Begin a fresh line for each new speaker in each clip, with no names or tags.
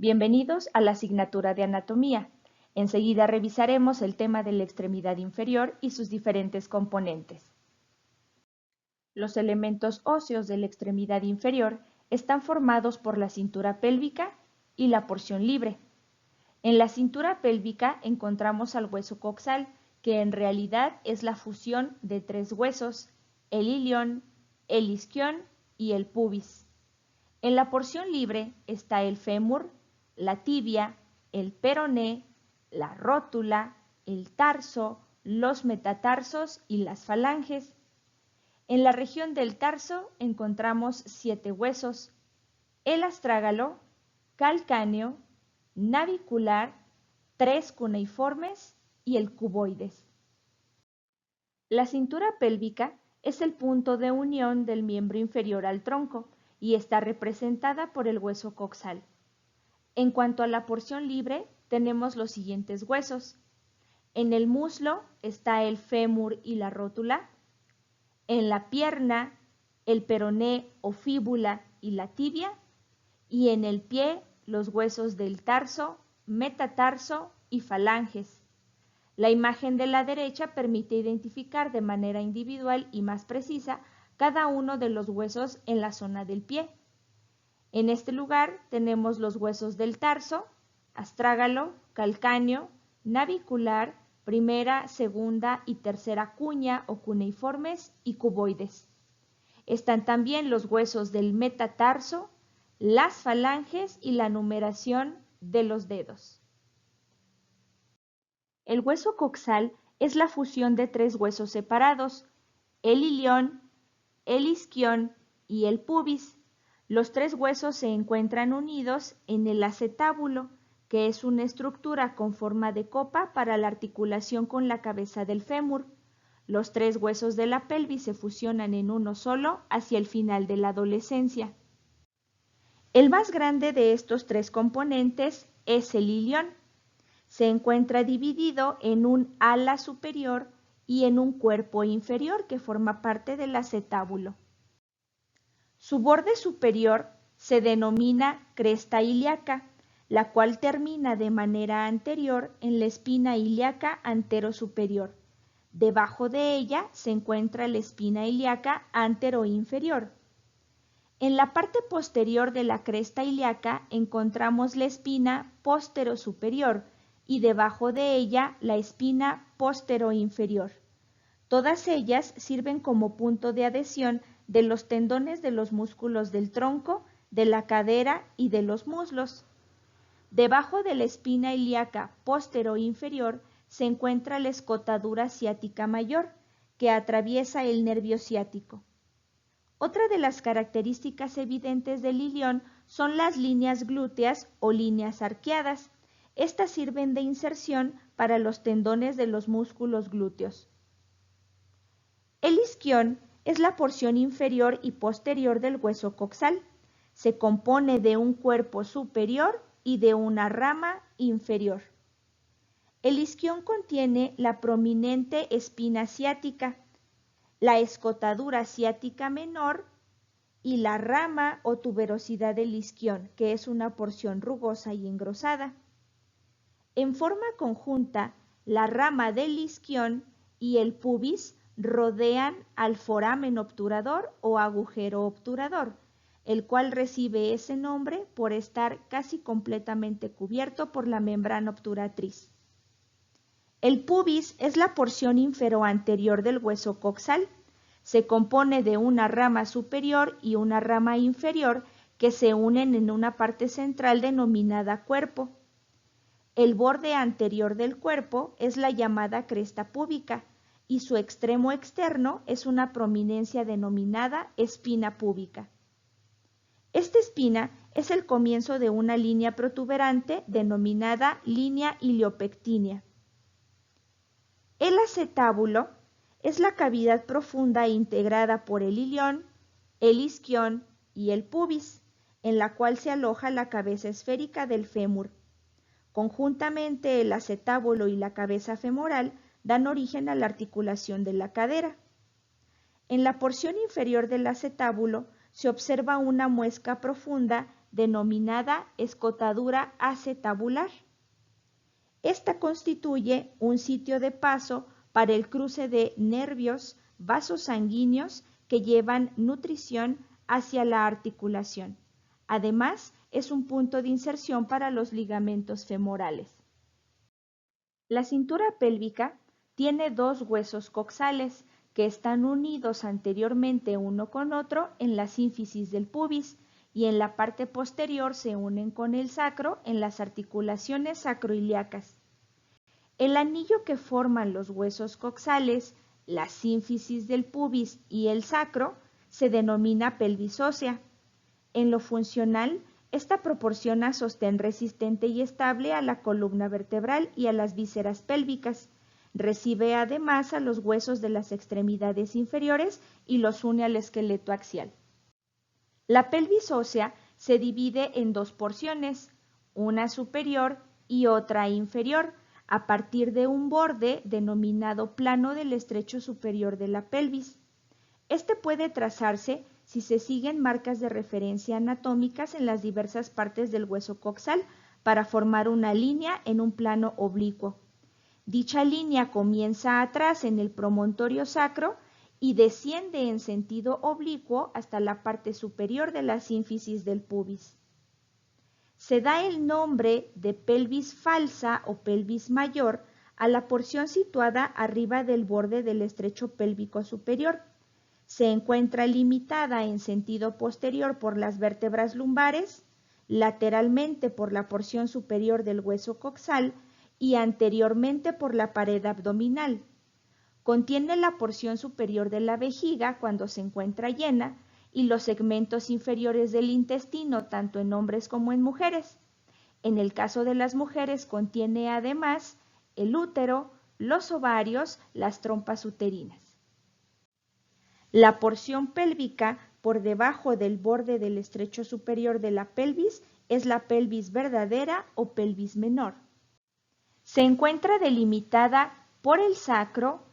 Bienvenidos a la asignatura de Anatomía. Enseguida revisaremos el tema de la extremidad inferior y sus diferentes componentes. Los elementos óseos de la extremidad inferior están formados por la cintura pélvica y la porción libre. En la cintura pélvica encontramos al hueso coxal, que en realidad es la fusión de tres huesos, el ilión, el isquión y el pubis. En la porción libre está el fémur, la tibia, el peroné, la rótula, el tarso, los metatarsos y las falanges. En la región del tarso encontramos 7 huesos: el astrágalo, calcáneo, navicular, 3 cuneiformes y el cuboides. La cintura pélvica es el punto de unión del miembro inferior al tronco y está representada por el hueso coxal. En cuanto a la porción libre, tenemos los siguientes huesos. En el muslo está el fémur y la rótula. En la pierna, el peroné o fíbula y la tibia. Y en el pie, los huesos del tarso, metatarso y falanges. La imagen de la derecha permite identificar de manera individual y más precisa cada uno de los huesos en la zona del pie. En este lugar tenemos los huesos del tarso, astrágalo, calcáneo, navicular, primera, segunda y tercera cuña o cuneiformes y cuboides. Están también los huesos del metatarso, las falanges y la numeración de los dedos. El hueso coxal es la fusión de 3 huesos separados, el ilión, el isquión y el pubis. Los 3 huesos se encuentran unidos en el acetábulo, que es una estructura con forma de copa para la articulación con la cabeza del fémur. Los 3 huesos de la pelvis se fusionan en uno solo hacia el final de la adolescencia. El más grande de estos 3 componentes es el ilión. Se encuentra dividido en un ala superior y en un cuerpo inferior que forma parte del acetábulo. Su borde superior se denomina cresta ilíaca, la cual termina de manera anterior en la espina ilíaca anterosuperior. Debajo de ella se encuentra la espina ilíaca anteroinferior. En la parte posterior de la cresta ilíaca encontramos la espina posterosuperior y debajo de ella la espina posteroinferior. Todas ellas sirven como punto de adhesión de los tendones de los músculos del tronco, de la cadera y de los muslos. Debajo de la espina ilíaca posteroinferior se encuentra la escotadura ciática mayor, que atraviesa el nervio ciático. Otra de las características evidentes del ilión son las líneas glúteas o líneas arqueadas. Estas sirven de inserción para los tendones de los músculos glúteos. El isquión es la porción inferior y posterior del hueso coxal. Se compone de un cuerpo superior y de una rama inferior. El isquión contiene la prominente espina ciática, la escotadura ciática menor y la rama o tuberosidad del isquión, que es una porción rugosa y engrosada. En forma conjunta, la rama del isquión y el pubis rodean al foramen obturador o agujero obturador, el cual recibe ese nombre por estar casi completamente cubierto por la membrana obturatriz. El pubis es la porción inferoanterior del hueso coxal. Se compone de una rama superior y una rama inferior que se unen en una parte central denominada cuerpo. El borde anterior del cuerpo es la llamada cresta púbica y su extremo externo es una prominencia denominada espina púbica. Esta espina es el comienzo de una línea protuberante denominada línea iliopectínea. El acetábulo es la cavidad profunda integrada por el ilión, el isquión y el pubis, en la cual se aloja la cabeza esférica del fémur. Conjuntamente, el acetábulo y la cabeza femoral dan origen a la articulación de la cadera. En la porción inferior del acetábulo se observa una muesca profunda denominada escotadura acetabular. Esta constituye un sitio de paso para el cruce de nervios, vasos sanguíneos que llevan nutrición hacia la articulación. Además, es un punto de inserción para los ligamentos femorales. La cintura pélvica tiene dos huesos coxales que están unidos anteriormente uno con otro en la sínfisis del pubis y en la parte posterior se unen con el sacro en las articulaciones sacroiliacas. El anillo que forman los huesos coxales, la sínfisis del pubis y el sacro, se denomina pelvis ósea. En lo funcional, esta proporciona sostén resistente y estable a la columna vertebral y a las vísceras pélvicas. Recibe además a los huesos de las extremidades inferiores y los une al esqueleto axial. La pelvis ósea se divide en dos porciones, una superior y otra inferior, a partir de un borde denominado plano del estrecho superior de la pelvis. Este puede trazarse si se siguen marcas de referencia anatómicas en las diversas partes del hueso coxal para formar una línea en un plano oblicuo. Dicha línea comienza atrás en el promontorio sacro y desciende en sentido oblicuo hasta la parte superior de la sínfisis del pubis. Se da el nombre de pelvis falsa o pelvis mayor a la porción situada arriba del borde del estrecho pélvico superior. Se encuentra limitada en sentido posterior por las vértebras lumbares, lateralmente por la porción superior del hueso coxal y anteriormente por la pared abdominal. Contiene la porción superior de la vejiga cuando se encuentra llena y los segmentos inferiores del intestino tanto en hombres como en mujeres. En el caso de las mujeres contiene además el útero, los ovarios, las trompas uterinas. La porción pélvica por debajo del borde del estrecho superior de la pelvis es la pelvis verdadera o pelvis menor. Se encuentra delimitada por el sacro,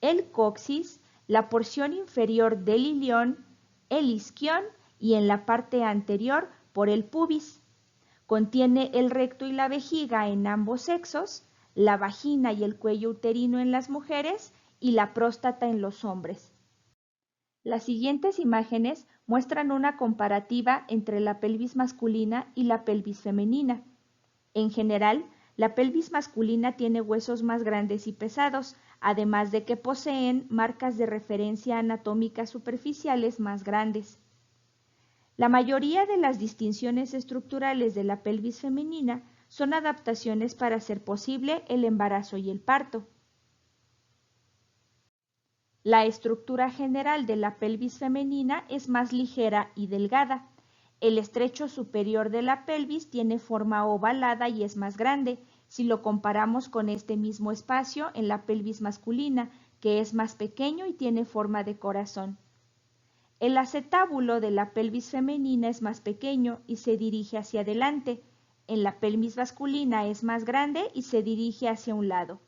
el coxis, la porción inferior del ilión, el isquión y en la parte anterior por el pubis. Contiene el recto y la vejiga en ambos sexos, la vagina y el cuello uterino en las mujeres y la próstata en los hombres. Las siguientes imágenes muestran una comparativa entre la pelvis masculina y la pelvis femenina. En general, la pelvis masculina tiene huesos más grandes y pesados, además de que poseen marcas de referencia anatómicas superficiales más grandes. La mayoría de las distinciones estructurales de la pelvis femenina son adaptaciones para hacer posible el embarazo y el parto. La estructura general de la pelvis femenina es más ligera y delgada. El estrecho superior de la pelvis tiene forma ovalada y es más grande, si lo comparamos con este mismo espacio en la pelvis masculina, que es más pequeño y tiene forma de corazón. El acetábulo de la pelvis femenina es más pequeño y se dirige hacia adelante. En la pelvis masculina es más grande y se dirige hacia un lado.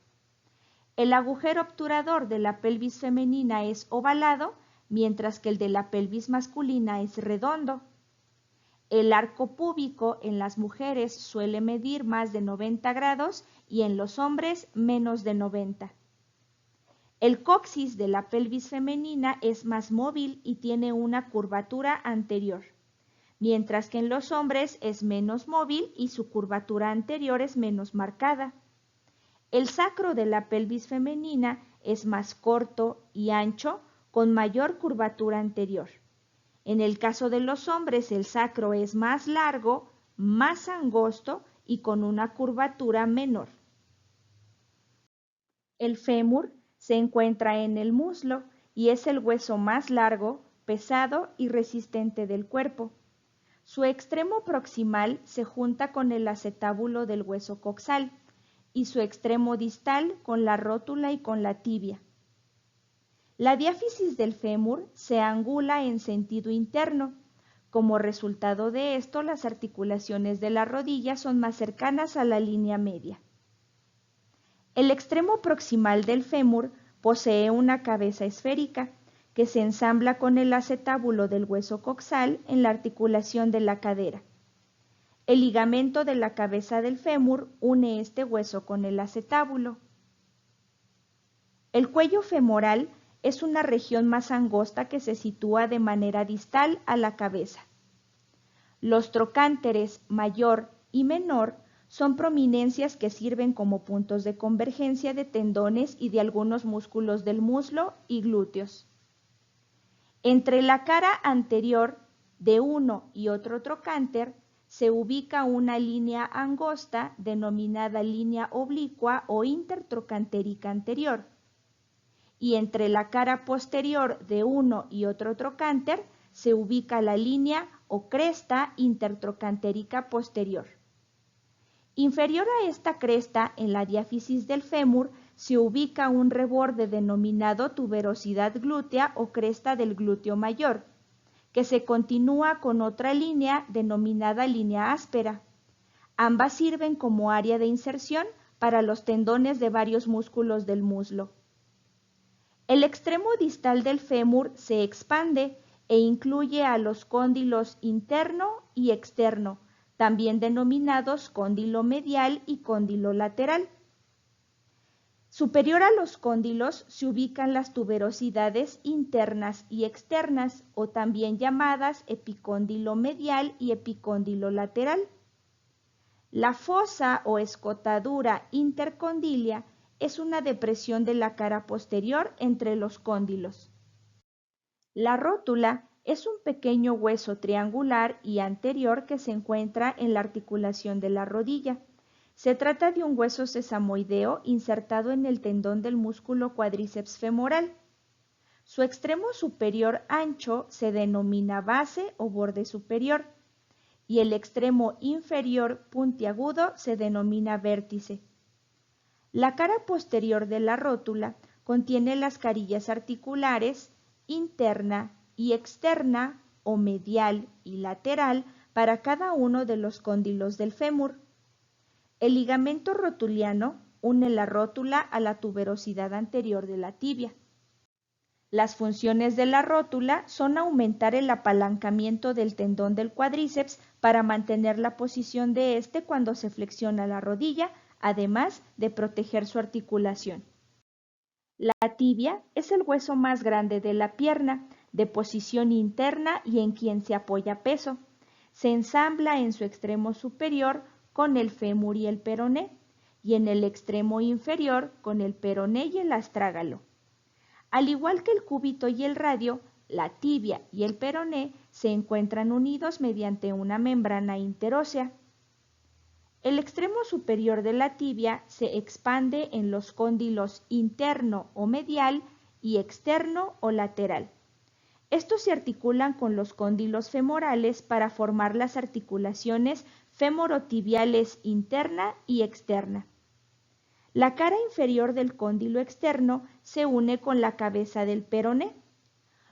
El agujero obturador de la pelvis femenina es ovalado, mientras que el de la pelvis masculina es redondo. El arco púbico en las mujeres suele medir más de 90 grados y en los hombres menos de 90. El coxis de la pelvis femenina es más móvil y tiene una curvatura anterior, mientras que en los hombres es menos móvil y su curvatura anterior es menos marcada. El sacro de la pelvis femenina es más corto y ancho, con mayor curvatura anterior. En el caso de los hombres, el sacro es más largo, más angosto y con una curvatura menor. El fémur se encuentra en el muslo y es el hueso más largo, pesado y resistente del cuerpo. Su extremo proximal se junta con el acetábulo del hueso coxal y su extremo distal con la rótula y con la tibia. La diáfisis del fémur se angula en sentido interno. Como resultado de esto, las articulaciones de la rodilla son más cercanas a la línea media. El extremo proximal del fémur posee una cabeza esférica que se ensambla con el acetábulo del hueso coxal en la articulación de la cadera. El ligamento de la cabeza del fémur une este hueso con el acetábulo. El cuello femoral es una región más angosta que se sitúa de manera distal a la cabeza. Los trocánteres mayor y menor son prominencias que sirven como puntos de convergencia de tendones y de algunos músculos del muslo y glúteos. Entre la cara anterior de uno y otro trocánter se ubica una línea angosta denominada línea oblicua o intertrocantérica anterior. Y entre la cara posterior de uno y otro trocánter se ubica la línea o cresta intertrocantérica posterior. Inferior a esta cresta, en la diáfisis del fémur, se ubica un reborde denominado tuberosidad glútea o cresta del glúteo mayor, que se continúa con otra línea denominada línea áspera. Ambas sirven como área de inserción para los tendones de varios músculos del muslo. El extremo distal del fémur se expande e incluye a los cóndilos interno y externo, también denominados cóndilo medial y cóndilo lateral. Superior a los cóndilos se ubican las tuberosidades internas y externas, o también llamadas epicóndilo medial y epicóndilo lateral. La fosa o escotadura intercondilia es una depresión de la cara posterior entre los cóndilos. La rótula es un pequeño hueso triangular y anterior que se encuentra en la articulación de la rodilla. Se trata de un hueso sesamoideo insertado en el tendón del músculo cuádriceps femoral. Su extremo superior ancho se denomina base o borde superior y el extremo inferior puntiagudo se denomina vértice. La cara posterior de la rótula contiene las carillas articulares interna y externa o medial y lateral para cada uno de los cóndilos del fémur. El ligamento rotuliano une la rótula a la tuberosidad anterior de la tibia. Las funciones de la rótula son aumentar el apalancamiento del tendón del cuádriceps para mantener la posición de este cuando se flexiona la rodilla, además de proteger su articulación. La tibia es el hueso más grande de la pierna, de posición interna y en quien se apoya peso. Se ensambla en su extremo superior con el fémur y el peroné, y en el extremo inferior con el peroné y el astrágalo. Al igual que el cúbito y el radio, la tibia y el peroné se encuentran unidos mediante una membrana interósea. El extremo superior de la tibia se expande en los cóndilos interno o medial y externo o lateral. Estos se articulan con los cóndilos femorales para formar las articulaciones femorotibiales interna y externa. La cara inferior del cóndilo externo se une con la cabeza del peroné.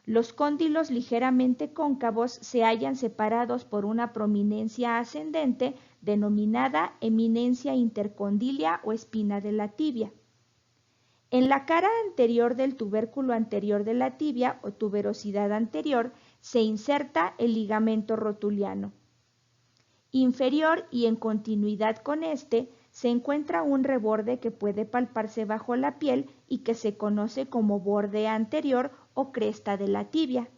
Los cóndilos ligeramente cóncavos se hallan separados por una prominencia ascendente denominada eminencia intercondilia o espina de la tibia. En la cara anterior del tubérculo anterior de la tibia o tuberosidad anterior se inserta el ligamento rotuliano. Inferior y en continuidad con este se encuentra un reborde que puede palparse bajo la piel y que se conoce como borde anterior o cresta de la tibia.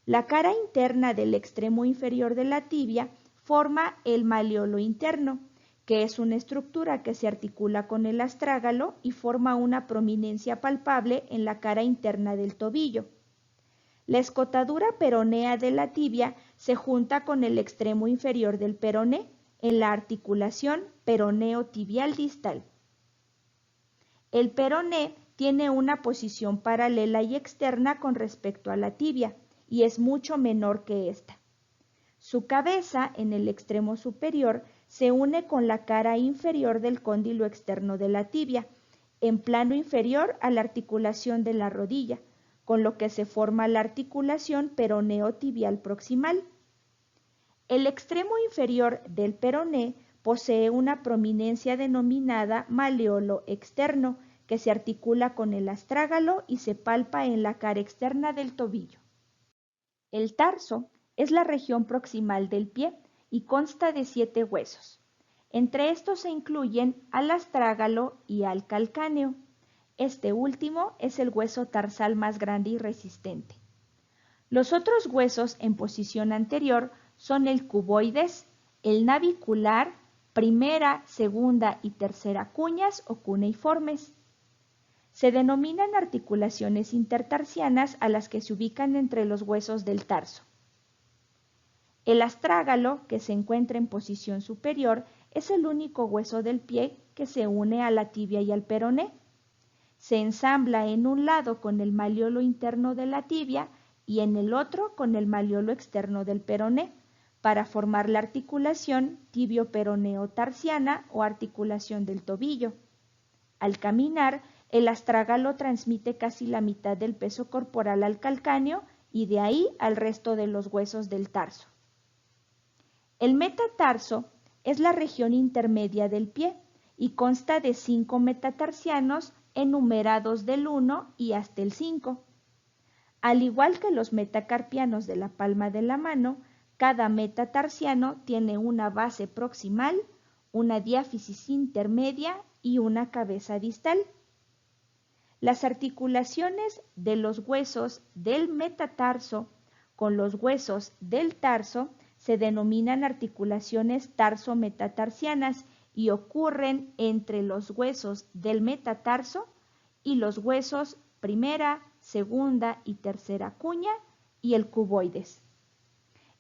La cara interna del extremo inferior de la tibia forma el maleolo interno, que es una estructura que se articula con el astrágalo y forma una prominencia palpable en la cara interna del tobillo. La escotadura peronea de la tibia se junta con el extremo inferior del peroné en la articulación peroneo-tibial distal. El peroné tiene una posición paralela y externa con respecto a la tibia y es mucho menor que esta. Su cabeza, en el extremo superior, se une con la cara inferior del cóndilo externo de la tibia, en plano inferior a la articulación de la rodilla, con lo que se forma la articulación peroneo-tibial proximal. El extremo inferior del peroné posee una prominencia denominada maleolo externo, que se articula con el astrágalo y se palpa en la cara externa del tobillo. El tarso es la región proximal del pie y consta de 7 huesos. Entre estos se incluyen al astrágalo y al calcáneo. Este último es el hueso tarsal más grande y resistente. Los otros huesos en posición anterior son el cuboides, el navicular, primera, segunda y tercera cuñas o cuneiformes. Se denominan articulaciones intertarsianas a las que se ubican entre los huesos del tarso. El astrágalo, que se encuentra en posición superior, es el único hueso del pie que se une a la tibia y al peroné. Se ensambla en un lado con el maleolo interno de la tibia y en el otro con el maleolo externo del peroné, para formar la articulación tibio-peroneo-tarsiana o articulación del tobillo. Al caminar, el astrágalo transmite casi la mitad del peso corporal al calcáneo y de ahí al resto de los huesos del tarso. El metatarso es la región intermedia del pie y consta de 5 metatarsianos enumerados del 1 y hasta el 5. Al igual que los metacarpianos de la palma de la mano, cada metatarsiano tiene una base proximal, una diáfisis intermedia y una cabeza distal. Las articulaciones de los huesos del metatarso con los huesos del tarso se denominan articulaciones tarso-metatarsianas y ocurren entre los huesos del metatarso y los huesos primera, segunda y tercera cuña y el cuboides.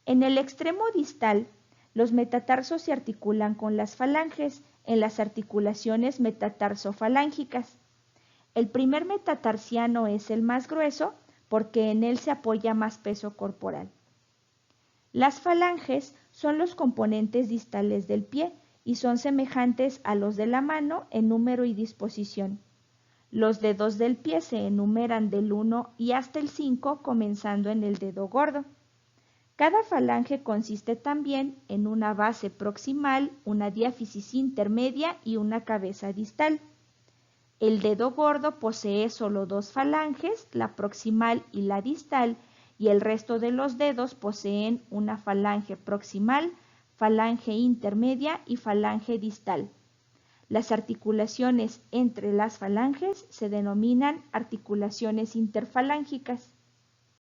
En el extremo distal, los metatarsos se articulan con las falanges en las articulaciones metatarsofalángicas. El primer metatarsiano es el más grueso porque en él se apoya más peso corporal. Las falanges son los componentes distales del pie y son semejantes a los de la mano en número y disposición. Los dedos del pie se enumeran del 1 y hasta el 5, comenzando en el dedo gordo. Cada falange consiste también en una base proximal, una diáfisis intermedia y una cabeza distal. El dedo gordo posee solo 2 falanges, la proximal y la distal, y el resto de los dedos poseen una falange proximal, falange intermedia y falange distal. Las articulaciones entre las falanges se denominan articulaciones interfalángicas.